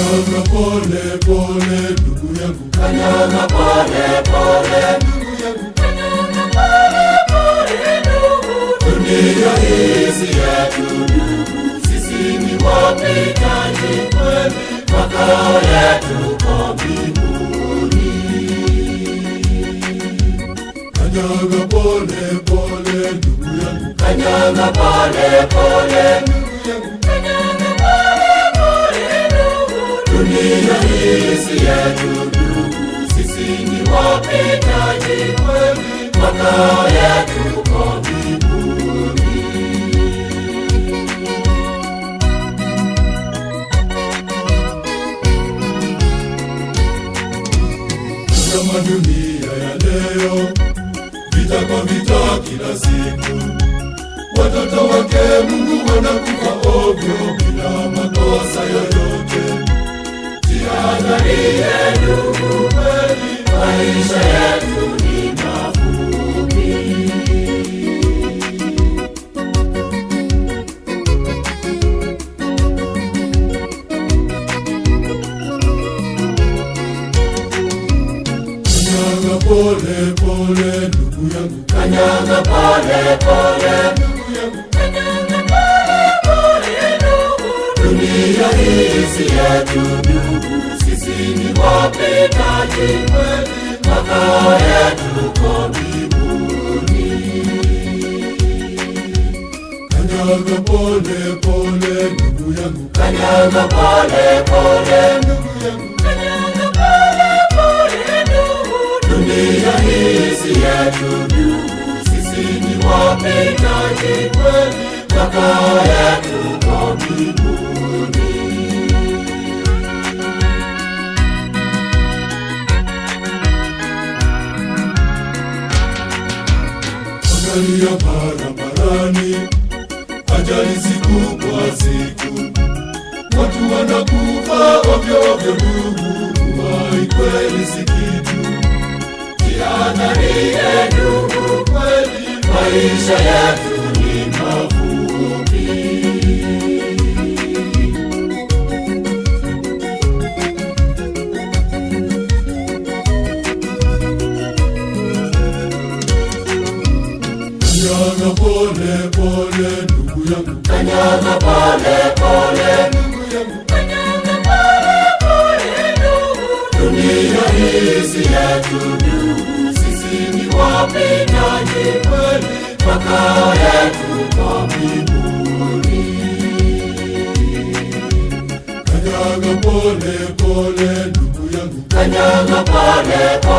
Kanyaga pole pole ndugu yangu, kanyaga pole pole ndugu yangu, kanyaga pole pole ndugu. Dunia hii si yetu ndugu, sisi ni wapitaji kweli, makao yetu kwa mbinguni. Kanyaga pole pole ndugu yangu, kanyaga pole pole ndugu yangu, kanyaga pole pole ndugu. Dunia hii si yetu ndugu, sisi ni wapitaji kweli, makao yetu kwa mbinguni. Kama dunia ya leo, vita kwa vita kila siku, watoto wake Mungu wanakufa ovyo bila makosa yoyote. Jihadharie ndugu kweli, maisha yetu ni mafupi. Kanyaga pole pole ndugu yangu, kanyaga pole pole ndugu yangu, kanyaga pole pole ndugu. Dunia hii si yetu ndugu, sisi ni wapitaji kweli, makao yetu kwa mbinguni. kanyaga pole pole ndugu yangu, kanyaga pole pole ndugu yangu, kanyaga pole pole ndugu. Dunia hii si yetu ndugu, sisi ni wapitaji kweli, makao yetu kwa mbinguni. Angalia barabarani, ajali siku kwa siku, watu wanakufa ovyo ovyo ndugu, uhai kweli si kitu. Jihadharie ndugu kweli, maisha yetu ni mafupi. Kanyaga pole pole ndugu yangu, kanyaga pole pole ndugu yangu, kanyaga pole pole ndugu. Dunia hii si yetu ndugu, sisi ni wapitaji kweli, makao yetu kwa mbinguni. kanyaga pole pole ndugu yangu, kanyaga pole pole